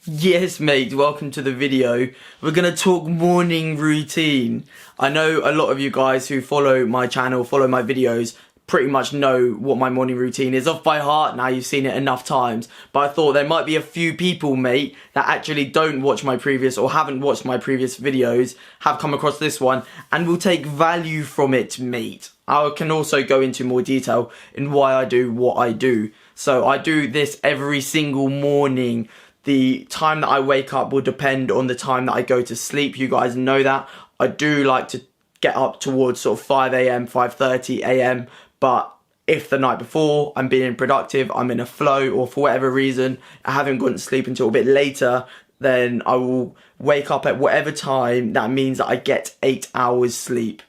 Yes, mate, welcome to the video. We're gonna talk morning routine. I know a lot of you guys who follow my channel, follow my videos, pretty much know what my morning routine is off by heart. Now you've seen it enough times, but I thought there might be a few people, mate, that actually don't watch my previous or haven't watched my previous videos, have come across this one and will take value from it, mate. I can also go into more detail in why I do what I do. So I do this every single morning. The time that I wake up will depend on the time that I go to sleep. You guys know that. I do like to get up towards sort of 5 a.m, 5:30 a.m. But if the night before I'm being productive, I'm in a flow, or for whatever reason, I haven't gone to sleep until a bit later, then I will wake up at whatever time. That means that I get 8 hours sleep.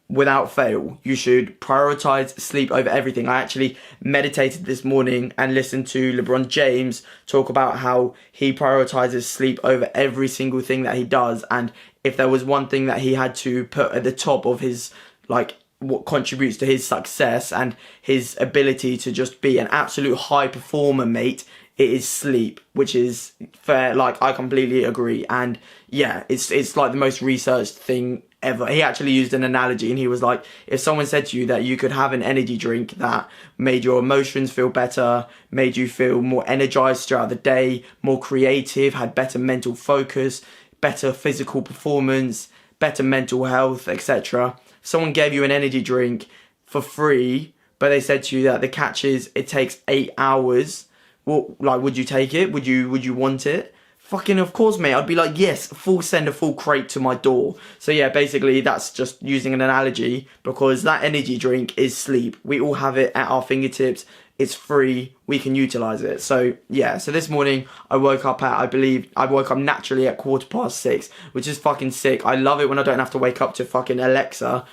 Without fail, you should prioritize sleep over everything. I actually meditated this morning and listened to LeBron James talk about how he prioritizes sleep over every single thing that he does. And if there was one thing that he had to put at the top of his, like, what contributes to his success and his ability to just be an absolute high performer, mate, it is sleep, which is fair. Like, I completely agree. And yeah, it's like the most researched thing ever. He actually used an analogy and he was like, if someone said to you that you could have an energy drink that made your emotions feel better, made you feel more energized throughout the day, more creative, had better mental focus, better physical performance, better mental health, etc. Someone gave you an energy drink for free, but they said to you that the catch is it takes 8 hours. Well, like, would you take it? Would you want it? Fucking of course, mate. I'd be like, yes, send a full crate to my door. So yeah, basically that's just using an analogy, because that energy drink is sleep. We all have it at our fingertips. It's free. We can utilize it. So yeah, so this morning I woke up at, I woke up naturally at 6:15, which is fucking sick. I love it when I don't have to wake up to fucking Alexa.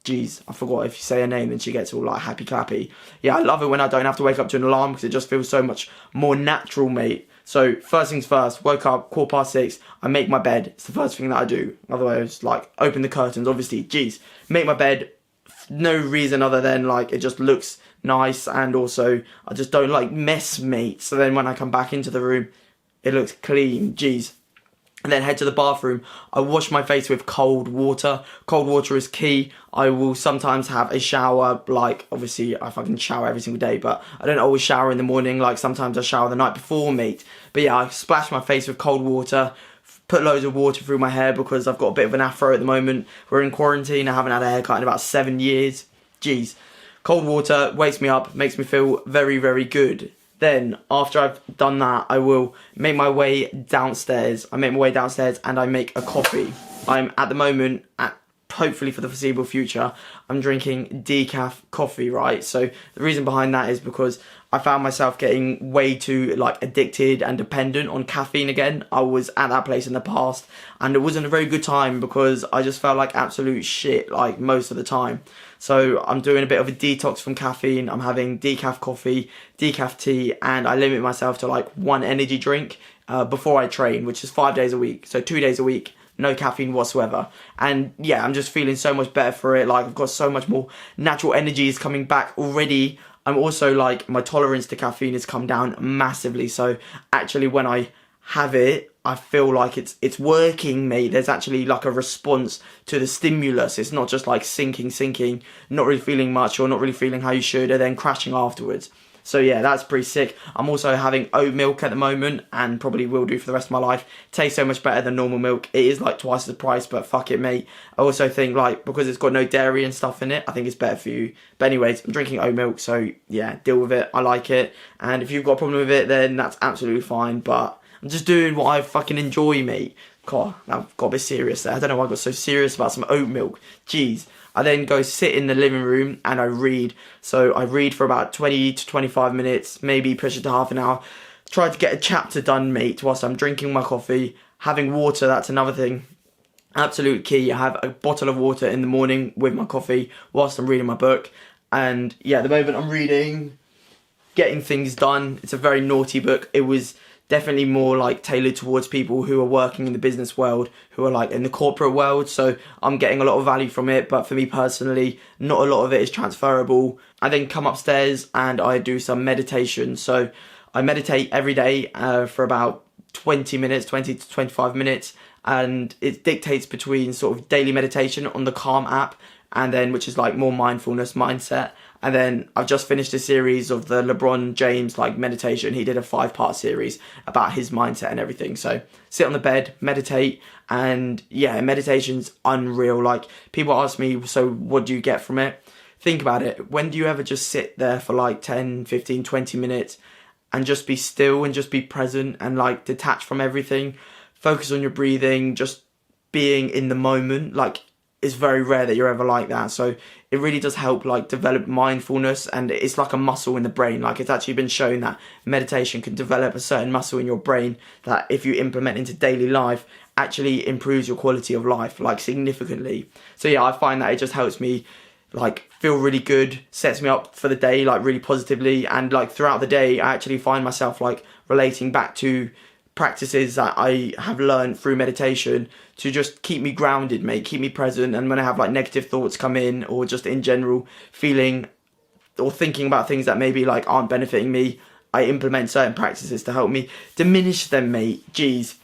Jeez, I forgot, if you say her name then she gets all like happy clappy. Yeah, I love it when I don't have to wake up to an alarm, because it just feels so much more natural, mate. So first things first, woke up 6:15, I make my bed. It's the first thing that I do. Otherwise, like, open the curtains, obviously, jeez. Make my bed, no reason other than like it just looks nice, and also I just don't like mess, mate. So then when I come back into the room, it looks clean, jeez. And then head to the bathroom. I wash my face with cold water. Cold water is key. I will sometimes have a shower, like, obviously I fucking shower every single day, but I don't always shower in the morning. Like, sometimes I shower the night before, mate. But yeah, I splash my face with cold water, put loads of water through my hair because I've got a bit of an afro at the moment. We're in quarantine. I haven't had a haircut in about 7 years. Jeez. Cold water wakes me up, makes me feel very, very good. Then, after I've done that, I will make my way downstairs. I make my way downstairs and I make a coffee. I'm, at the moment, hopefully for the foreseeable future, I'm drinking decaf coffee, right? So the reason behind that is because I found myself getting way too, like, addicted and dependent on caffeine again. I was at that place in the past and it wasn't a very good time because I just felt like absolute shit, like, most of the time. So I'm doing a bit of a detox from caffeine. I'm having decaf coffee, decaf tea, and I limit myself to like one energy drink before I train, which is 5 days a week. So 2 days a week, no caffeine whatsoever. And yeah, I'm just feeling so much better for it. Like, I've got so much more natural energy is coming back already. I'm also, like, my tolerance to caffeine has come down massively. So actually when I have it, I feel like it's working, mate. There's actually like a response to the stimulus. It's not just like sinking, not really feeling much or not really feeling how you should, and then crashing afterwards. So yeah, that's pretty sick. I'm also having oat milk at the moment, and probably will do for the rest of my life. Tastes so much better than normal milk. It is like twice the price, but fuck it, mate. I also think, like, because it's got no dairy and stuff in it, I think it's better for you. But anyways, I'm drinking oat milk, so yeah, deal with it. I like it. And if you've got a problem with it, then that's absolutely fine. But I'm just doing what I fucking enjoy, mate. God, I've got a bit serious there. I don't know why I got so serious about some oat milk. Jeez. I then go sit in the living room and I read. So I read for about 20 to 25 minutes, maybe push it to half an hour. Try to get a chapter done, mate, whilst I'm drinking my coffee. Having water, that's another thing. Absolute key. I have a bottle of water in the morning with my coffee whilst I'm reading my book. And yeah, at the moment I'm reading Getting Things Done. It's a very naughty book. It was definitely more like tailored towards people who are working in the business world, who are like in the corporate world. So I'm getting a lot of value from it, but for me personally, not a lot of it is transferable. I then come upstairs and I do some meditation. So I meditate every day for about 20 to 25 minutes, and it dictates between sort of daily meditation on the Calm app, and then which is like more mindfulness mindset. And then I've just finished a series of the LeBron James like meditation. He did a 5-part series about his mindset and everything. So sit on the bed, meditate, and yeah, meditation's unreal. Like, people ask me, so what do you get from it? Think about it. When do you ever just sit there for like 10, 15, 20 minutes and just be still and just be present and like detach from everything? Focus on your breathing, just being in the moment. Like, it's very rare that you're ever like that. So it really does help like develop mindfulness, and it's like a muscle in the brain. Like, it's actually been shown that meditation can develop a certain muscle in your brain that if you implement into daily life, actually improves your quality of life like significantly. So yeah, I find that it just helps me like feel really good, sets me up for the day like really positively, and like throughout the day I actually find myself like relating back to practices that I have learned through meditation to just keep me grounded, mate, keep me present. And when I have like negative thoughts come in, or just in general feeling or thinking about things that maybe like aren't benefiting me, I implement certain practices to help me diminish them, mate. Jeez.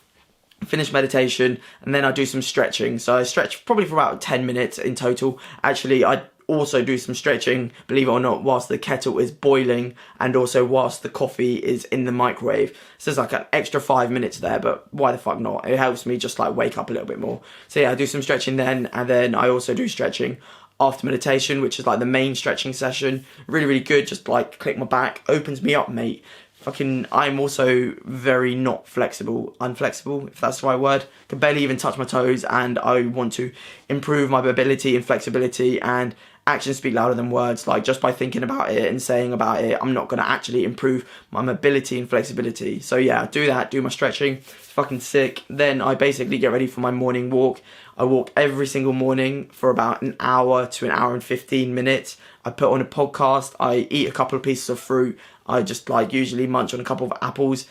Finish meditation, and then I do some stretching. So I stretch probably for about 10 minutes in total. Actually, I also do some stretching, believe it or not, whilst the kettle is boiling, and also whilst the coffee is in the microwave. So there's like an extra 5 minutes there, but why the fuck not? It helps me just like wake up a little bit more. So yeah, I do some stretching then, and then I also do stretching after meditation, which is like the main stretching session. Really, really good. Just like click my back, opens me up, mate. I'm also very not unflexible, if that's the right word. Can barely even touch my toes, and I want to improve my mobility and flexibility, and actions speak louder than words. Like, just by thinking about it and saying about it, I'm not going to actually improve my mobility and flexibility. So yeah, do that, do my stretching. It's fucking sick. Then I basically get ready for my morning walk. I walk every single morning for about an hour to an hour and 15 minutes. I put on a podcast. I eat a couple of pieces of fruit. I just like usually munch on a couple of apples.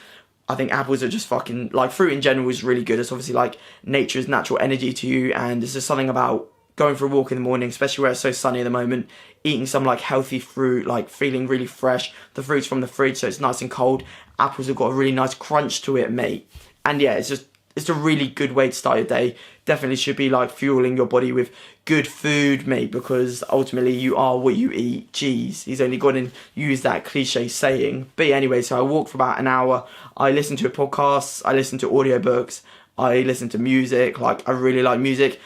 I think apples are just fucking, like, fruit in general is really good. It's obviously like nature's natural energy to you, and there's just something about going for a walk in the morning, especially where it's so sunny at the moment, eating some like healthy fruit, like feeling really fresh. The fruit's from the fridge, so it's nice and cold. Apples have got a really nice crunch to it, mate. And yeah, it's a really good way to start your day. Definitely should be like fueling your body with good food, mate, because ultimately you are what you eat. Jeez, he's only gone and used that cliche saying. But yeah, anyway, so I walk for about an hour. I listen to podcasts, I listen to audiobooks, I listen to music. Like, I really like music.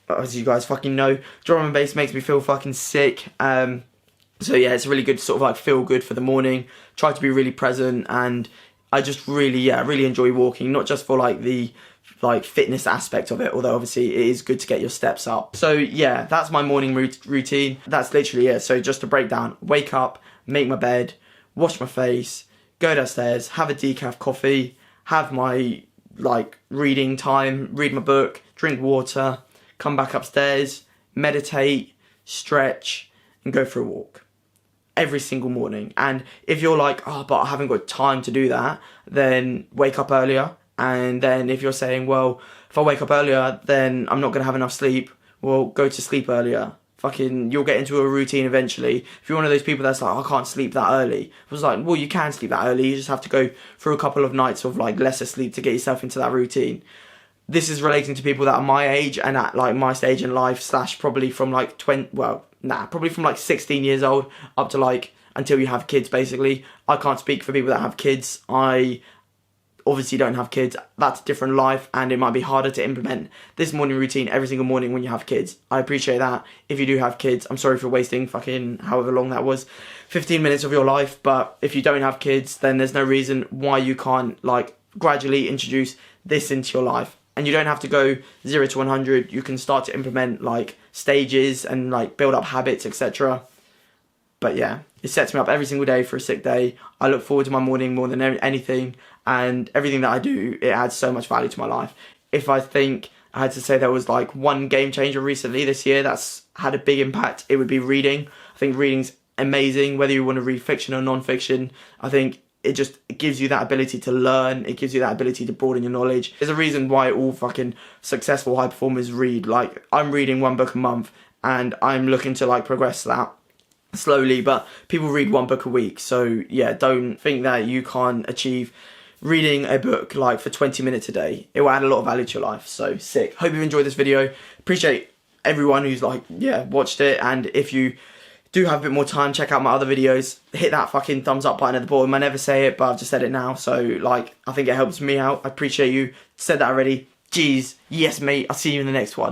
As you guys fucking know, drum and bass makes me feel fucking sick. So yeah, it's a really good sort of like feel good for the morning. Try to be really present, and I just really enjoy walking, not just for like the like fitness aspect of it, although obviously it is good to get your steps up. So yeah, that's my morning routine. That's literally it. So just to break down: wake up, make my bed, wash my face, go downstairs, have a decaf coffee, have my like reading time, read my book, drink water, come back upstairs, meditate, stretch, and go for a walk every single morning. And if you're like, oh, but I haven't got time to do that, then wake up earlier. And then if you're saying, well, if I wake up earlier, then I'm not going to have enough sleep, well, go to sleep earlier. You'll get into a routine eventually. If you're one of those people that's like, oh, I can't sleep that early, I was like, well, you can sleep that early. You just have to go through a couple of nights of like lesser sleep to get yourself into that routine. This is relating to people that are my age and at like my stage in life, / probably from like probably from like 16 years old up to like until you have kids, basically. I can't speak for people that have kids. I obviously don't have kids. That's a different life, and it might be harder to implement this morning routine every single morning when you have kids. I appreciate that. If you do have kids, I'm sorry for wasting fucking however long that was, 15 minutes of your life. But if you don't have kids, then there's no reason why you can't like gradually introduce this into your life. And you don't have to go 0 to 100. You can start to implement like stages and like build up habits, etc. But yeah, it sets me up every single day for a sick day. I look forward to my morning more than anything, and everything that I do, it adds so much value to my life. If I think I had to say there was like one game changer recently this year that's had a big impact, it would be reading. I think reading's amazing, whether you want to read fiction or non-fiction. I think it gives you that ability to learn. It gives you that ability to broaden your knowledge. There's a reason why all fucking successful high performers read. Like, I'm reading one book a month, and I'm looking to like progress that. slowly, but people read 1 book a week. So yeah, don't think that you can't achieve reading a book like for 20 minutes a day. It will add a lot of value to your life. So sick. Hope you've enjoyed this video. Appreciate everyone who's like, yeah, watched it. And if you do have a bit more time, check out my other videos. Hit that fucking thumbs up button at the bottom. I never say it, but I've just said it now. So like, I think it helps me out. I appreciate you. Said that already. Jeez. Yes, mate. I'll see you in the next one.